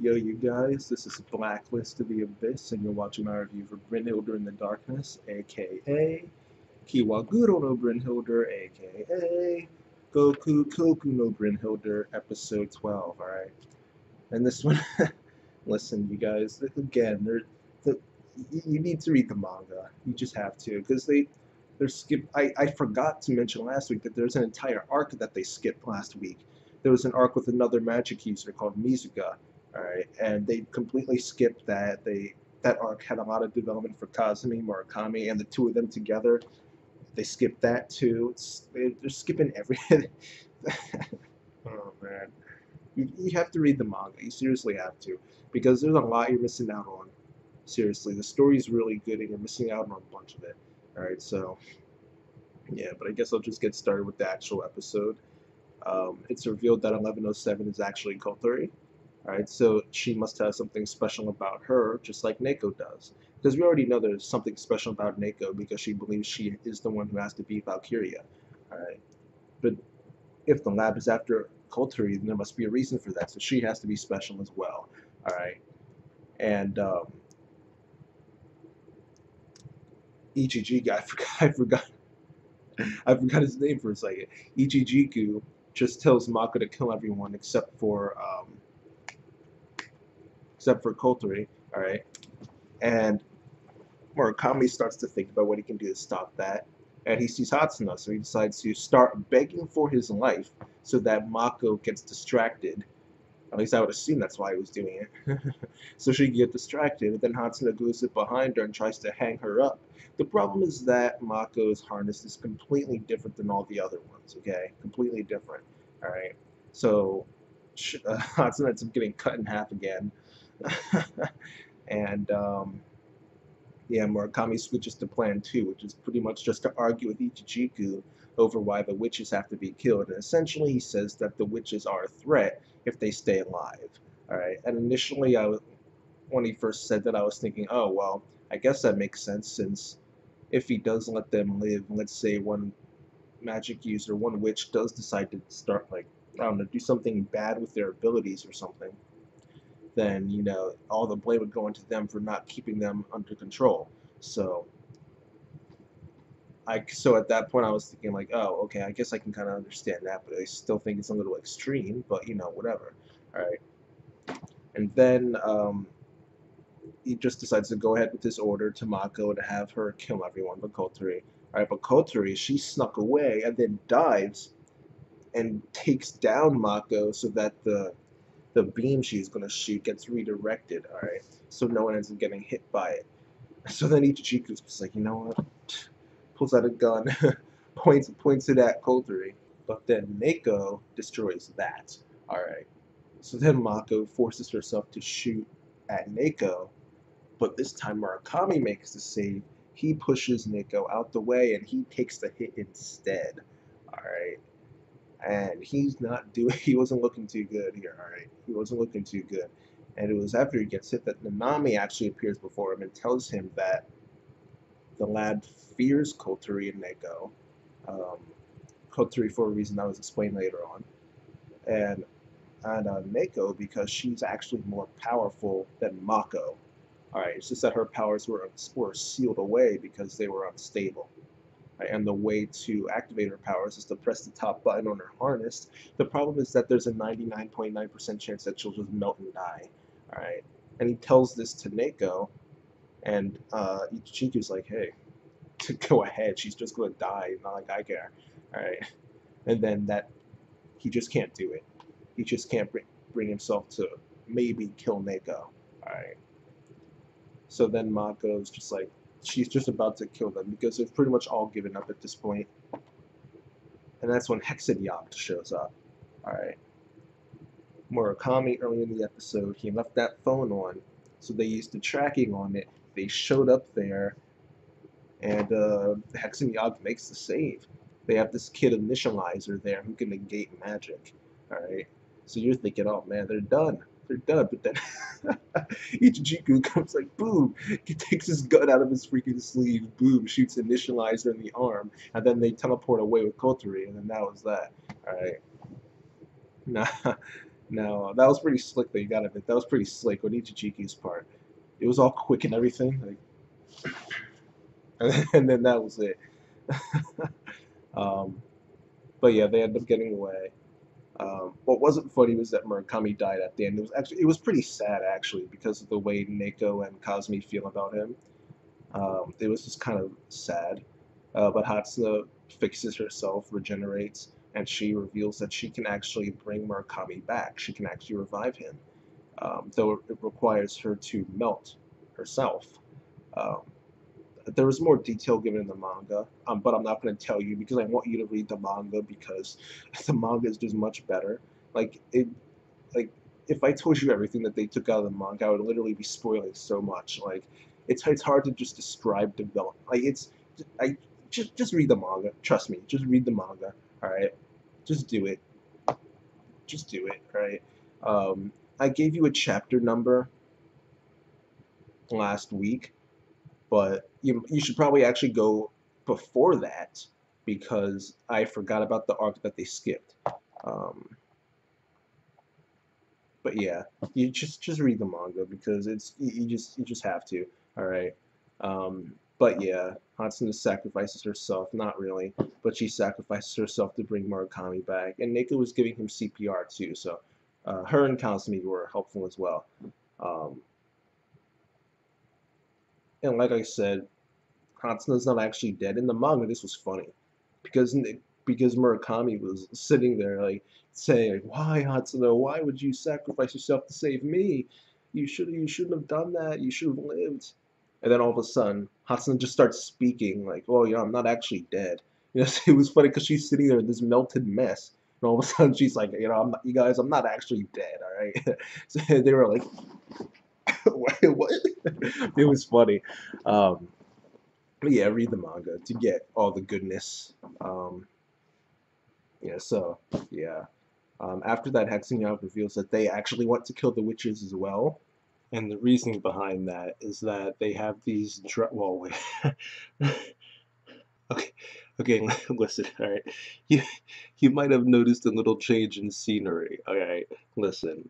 Yo, you guys, this is Blacklist of the Abyss, and you're watching my review for Brynhildr in the Darkness, aka Kiwaguro no Brynhildr, aka Goku Koku no Brynhildr, episode 12, alright? And this one, listen, you guys, again, you need to read the manga. You just have to, because they're skip. I forgot to mention last week that there's an entire arc that they skipped last week. There was an arc with another magic user called Mizuga, alright, and they completely skipped that. That arc had a lot of development for Kazumi, Murakami, and the two of them together. They skipped that too. They're skipping everything. Oh man, you have to read the manga. You seriously have to, because there's a lot you're missing out on. Seriously, the story's really good, and you're missing out on a bunch of it. All right, so yeah, but I guess I'll just get started with the actual episode. It's revealed that 1107 is actually Kotori. Alright, so she must have something special about her, just like Neko does. Because we already know there's something special about Neko because she believes she is the one who has to beat Valkyria. Alright, but if the lab is after Kotori, then there must be a reason for that, so she has to be special as well. Alright, and Ichijiku, I forgot his name for a second. Ichijiku just tells Mako to kill everyone except for Kotori, alright? And Murakami starts to think about what he can do to stop that. And he sees Hatsuna, so he decides to start begging for his life so that Mako gets distracted. At least I would assume that's why he was doing it. So she can get distracted, and then Hatsuna goes up behind her and tries to hang her up. The problem is that Mako's harness is completely different than all the other ones, okay? Completely different, alright? So Hatsuna ends up getting cut in half again. And yeah, Murakami switches to plan 2, which is pretty much just to argue with Ichijiku over why the witches have to be killed. And essentially he says that the witches are a threat if they stay alive. Alright, and initially when he first said that, I was thinking, oh, well, I guess that makes sense, since if he does let them live, let's say one magic user, one witch does decide to start, like, I don't know, do something bad with their abilities or something, then, you know, all the blame would go into them for not keeping them under control. So at that point I was thinking, like, oh, okay, I guess I can kind of understand that, but I still think it's a little extreme, but, you know, whatever. Alright. And then he just decides to go ahead with this order to Mako to have her kill everyone but Kotori. Alright, but Kotori, she snuck away and then dives and takes down Mako so that the beam she's going to shoot gets redirected, alright? So no one ends up getting hit by it. So then Ichichiku's just like, you know what? Pulls out a gun, points it at Kotori, but then Neko destroys that, alright? So then Mako forces herself to shoot at Neko, but this time Murakami makes the save. He pushes Neko out the way and he takes the hit instead, alright? And he wasn't looking too good here, alright? He wasn't looking too good. And it was after he gets hit that Nanami actually appears before him and tells him that the lad fears Kotori and Neko. Kotori for a reason that was explained later on. And Neko because she's actually more powerful than Mako. Alright, it's just that her powers were sealed away because they were unstable. Right, and the way to activate her powers is to press the top button on her harness. The problem is that there's a 99.9% chance that she'll just melt and die. Alright, and he tells this to Neko, and Ichichiku's like, hey, go ahead, she's just gonna die, not like I care. Alright, and then he just can't do it. He just can't bring himself to maybe kill Neko. Alright, so then Mako's just like, she's just about to kill them because they've pretty much all given up at this point. And that's when Hexenjagd shows up. Alright. Murakami, early in the episode, he left that phone on, so they used the tracking on it. They showed up there, and Hexenjagd makes the save. They have this kid initializer there who can negate magic. Alright. So you're thinking, oh man, they're done. They're done, but then Ichijiku comes like, boom, he takes his gun out of his freaking sleeve, boom, shoots Initializer in the arm, and then they teleport away with Kotori, and then that was that. Alright. Now that was pretty slick though, you gotta admit. That was pretty slick on Ichichiki's part. It was all quick and everything, like, and then that was it. um, but yeah, they ended up getting away. What wasn't funny was that Murakami died at the end. It was pretty sad actually because of the way Neko and Kazumi feel about him. It was just kind of sad. But Hatsune fixes herself, regenerates, and she reveals that she can actually bring Murakami back. She can actually revive him, though it requires her to melt herself. Um, there was more detail given in the manga, but I'm not going to tell you because I want you to read the manga because the manga is just much better. Like it, like if I told you everything that they took out of the manga, I would literally be spoiling so much. Like it's hard to just describe development. Like it's I just read the manga. Trust me, just read the manga. All right, just do it. Just do it. All right. I gave you a chapter number last week, but you should probably actually go before that because I forgot about the arc that they skipped. Um, but yeah, you just read the manga because you just have to. All right. But yeah, Hatsune sacrifices herself. Not really, but she sacrifices herself to bring Murakami back, and Neko was giving him CPR too. So her and Kazumi were helpful as well. Um, and like I said, Hatsune's not actually dead. In the manga, this was funny because because Murakami was sitting there like saying, "Why, Hatsune? Why would you sacrifice yourself to save me? You shouldn't have done that. You should have lived." And then all of a sudden, Hatsune just starts speaking like, "Oh, I'm not actually dead." You know, it was funny because she's sitting there in this melted mess, and all of a sudden she's like, I'm not, you guys, I'm not actually dead. All right." So they were like, "Wait, what?" It was funny. Um, but yeah, read the manga to get all the goodness. Um, yeah, so yeah. After that, Hexenjag reveals that they actually want to kill the witches as well. And the reasoning behind that is that they have these well, wait. Okay, okay, listen, all right. You you might have noticed a little change in scenery. All right, listen.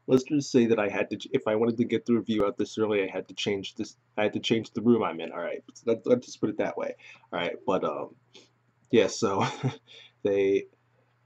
Let's just say that I had to, if I wanted to get the review out this early, I had to change this. I had to change the room I'm in. All right, let's just put it that way. All right, but yeah. So they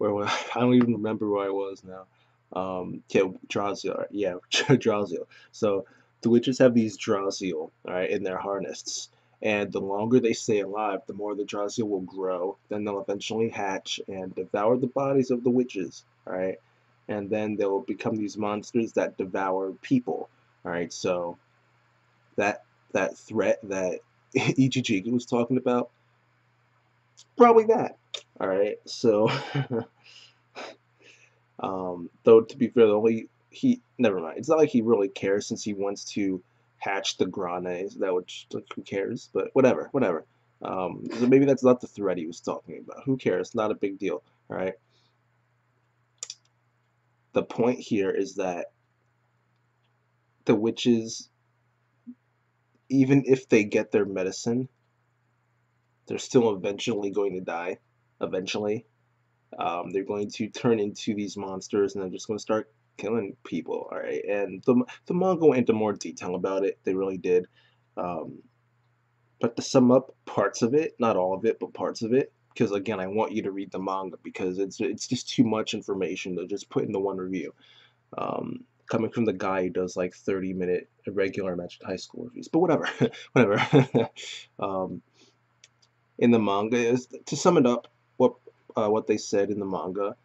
I don't even remember where I was now. Yeah, Drasiel. Yeah, Drasiel. So the witches have these Drasiel, all right, in their harnests, and the longer they stay alive, the more the Drasiel will grow. Then they'll eventually hatch and devour the bodies of the witches, all right, and then they'll become these monsters that devour people, all right. So that that threat that Ichichigi was talking about, it's probably that, all right. So. Though to be fair, the only he never mind. It's not like he really cares since he wants to hatch the Granes. That would like who cares? But whatever, whatever. So maybe that's not the threat he was talking about. Who cares? Not a big deal. All right. The point here is that the witches, even if they get their medicine, they're still eventually going to die. Eventually, they're going to turn into these monsters, and they're just going to start killing people. All right, and the manga went into more detail about it. They really did. Um, but to sum up parts of it, not all of it, but parts of it, because again, I want you to read the manga because it's just too much information to just put in the one review. Coming from the guy who does like 30-minute regular Magic High School reviews, but whatever, whatever. um, in the manga is to sum it up, what they said in the manga,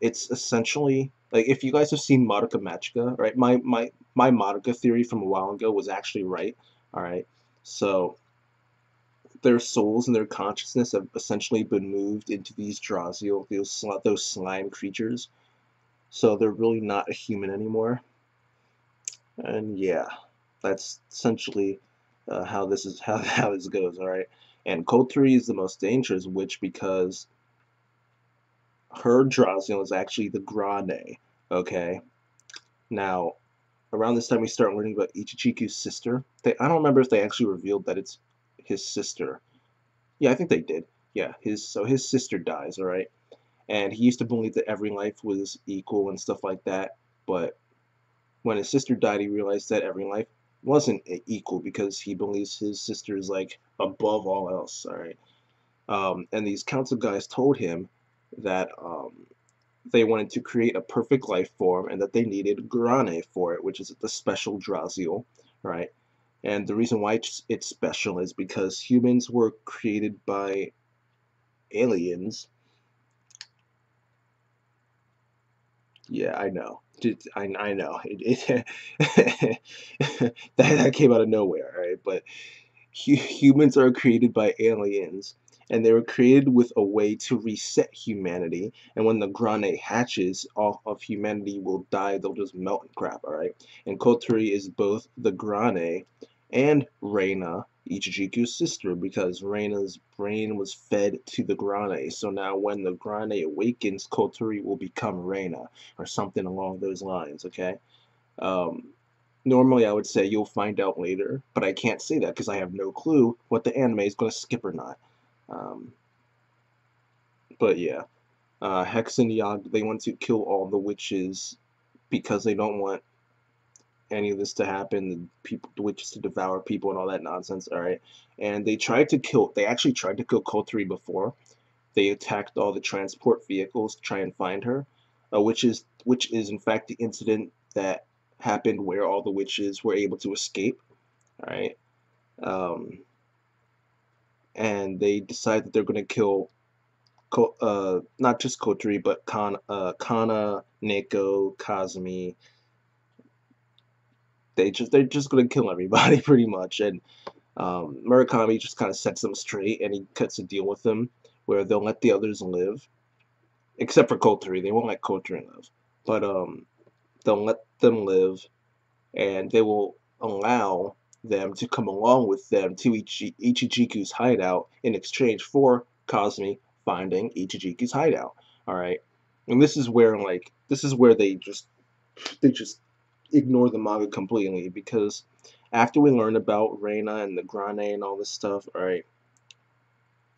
it's essentially like if you guys have seen Madoka Magica, right? My Madoka theory from a while ago was actually right. All right, so their souls and their consciousness have essentially been moved into these Drasiel, those slime creatures. So they're really not a human anymore. And yeah, that's essentially how this is how this goes. All right, and Koturi is the most dangerous witch because her Drasiel is actually the Grane. Okay, now around this time we start learning about Ichichiku's sister. I don't remember if they actually revealed that it's his sister. Yeah, I think they did. Yeah, his sister dies, all right? and he used to believe that every life was equal and stuff like that. But when his sister died, he realized that every life wasn't equal because he believes his sister is like above all else. All right, and these council guys told him that they wanted to create a perfect life form and that they needed Grane for it, which is the special Drasiel, right? And the reason why it's special is because humans were created by aliens. Yeah, I know. I know. That came out of nowhere, right? But humans are created by aliens, and they were created with a way to reset humanity. And when the Grane hatches, all of humanity will die. They'll just melt and crap, all right? And Kotori is both the Grane and Reina, Ichijiku's sister, because Reina's brain was fed to the Grane. So now when the Grane awakens, Kotori will become Reina, or something along those lines, okay? Um, Normally, I would say you'll find out later, but I can't say that because I have no clue what the anime is going to skip or not. Um, but yeah, Hex and Yag, they want to kill all the witches because they don't want any of this to happen, the witches to devour people and all that nonsense, alright? And they actually tried to kill Kotari before. They attacked all the transport vehicles to try and find her, which is in fact the incident that happened where all the witches were able to escape, alright? Um, and they decide that they're going to kill not just Kotari, but Kana, Neko, Kazumi. They're just going to kill everybody pretty much. And Murakami just kind of sets them straight, and he cuts a deal with them where they'll let the others live, except for Kotari. They won't let Kotari live, but they'll let them live, and they will allow them to come along with them to Ichijiku's hideout in exchange for Kazumi finding Ichijiku's hideout. All right, and this is where they just ignore the manga completely, because after we learn about Reina and the Grane and all this stuff, all right,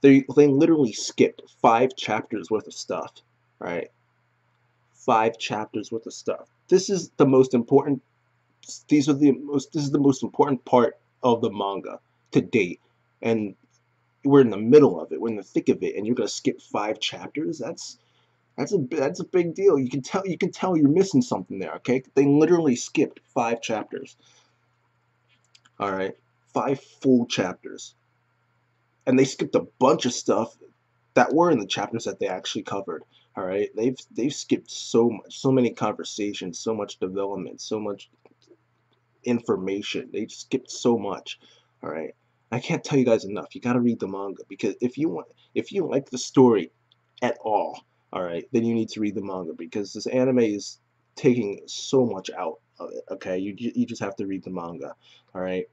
they literally skipped 5 chapters worth of stuff. All right, 5 chapters worth of stuff. This is the most important this is the most important part of the manga to date, and we're in the middle of it. We're in the thick of it, and you're gonna skip 5 chapters. That's a big deal. You can tell you're missing something there. Okay, they literally skipped 5 chapters. All right, 5 full chapters, and they skipped a bunch of stuff that were in the chapters that they actually covered. All right, they've skipped so much, so many conversations, so much development, so much information. They skipped so much. All right, I can't tell you guys enough. You got to read the manga, because if you like the story at all right, then you need to read the manga, because this anime is taking so much out of it. Okay, you just have to read the manga. All right,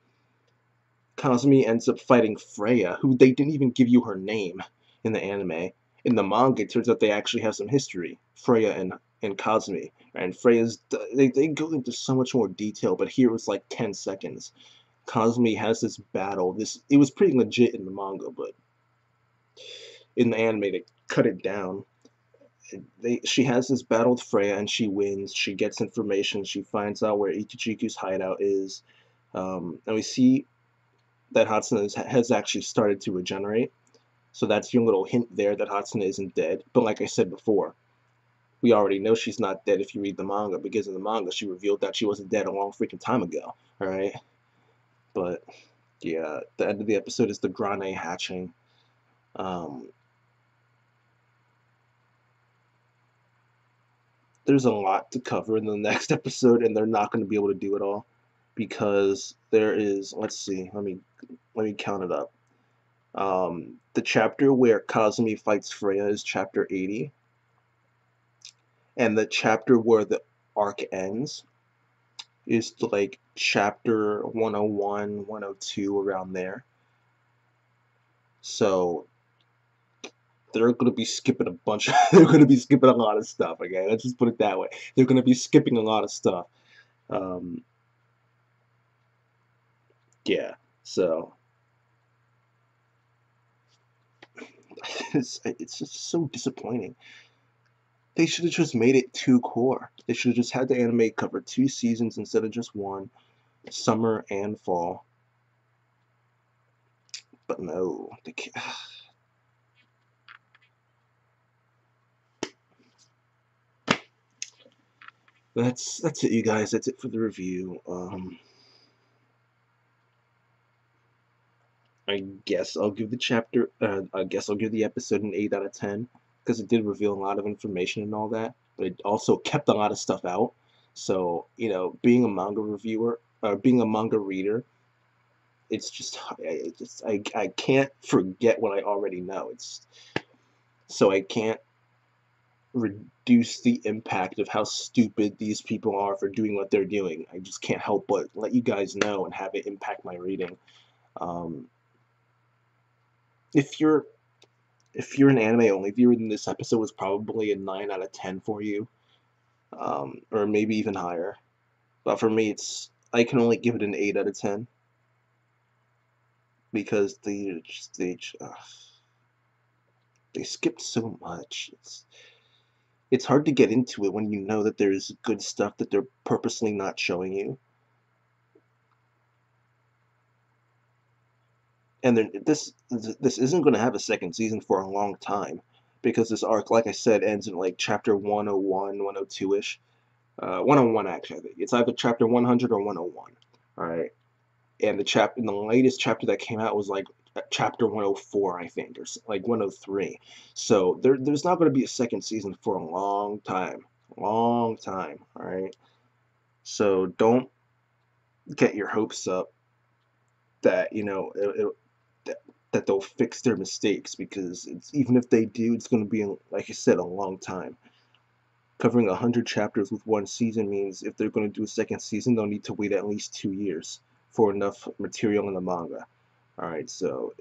Kazumi ends up fighting Freya, who they didn't even give you her name in the anime. In the manga, it turns out they actually have some history. Freya and Kazumi. And they go into so much more detail, but here it was like 10 seconds. Kazumi has this battle. It was pretty legit in the manga, but in the anime they cut it down. She has this battle with Freya, and she wins. She gets information. She finds out where Ichijiku's hideout is. And we see that Hatsune has actually started to regenerate. So that's your little hint there that Hatsune isn't dead. But like I said before, we already know she's not dead if you read the manga, because in the manga she revealed that she wasn't dead a long freaking time ago. Alright? But yeah, the end of the episode is the Grane hatching. There's a lot to cover in the next episode, and they're not going to be able to do it all, because there is, let's see, let me count it up. The chapter where Kazumi fights Freya is chapter 80, and the chapter where the arc ends is like chapter 101, 102, around there. So they're going to be skipping a bunch. They're going to be skipping a lot of stuff. Okay, let's just put it that way. They're going to be skipping a lot of stuff. Um, yeah. So it's just so disappointing. They should have just made it 2 core. They should have just had the anime cover 2 seasons instead of just one, summer and fall. But no, they can't. That's it, you guys. That's it for the review. I guess I'll give the chapter. I guess I'll give the episode an 8 out of 10 because it did reveal a lot of information and all that, but it also kept a lot of stuff out. So being a manga reviewer, being a manga reader, it's just I can't forget what I already know. So I can't reduce the impact of how stupid these people are for doing what they're doing. I just can't help but let you guys know and have it impact my reading. Um, if you're an anime only viewer, then this episode was probably a 9 out of 10 for you, or maybe even higher. But for me, I can only give it an 8 out of 10 because they skipped so much. It's hard to get into it when you know that there's good stuff that they're purposely not showing you. And this isn't going to have a second season for a long time because this arc, like I said, ends in like chapter 101, 102-ish. 101 actually, I think. It's either chapter 100 or 101. All right. And the latest chapter that came out was like chapter 104, I think, or like 103. So there's not going to be a second season for a long time. Long time. All right. So don't get your hopes up that that they'll fix their mistakes, because even if they do, it's going to be, like I said, a long time. Covering 100 chapters with one season means if they're going to do a second season, they'll need to wait at least 2 years for enough material in the manga. Alright, so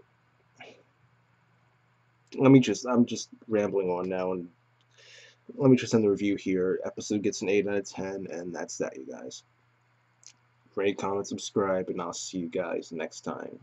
I'm just rambling on now, and let me just end the review here. Episode gets an 8 out of 10, and that's that, you guys. Rate, comment, subscribe, and I'll see you guys next time.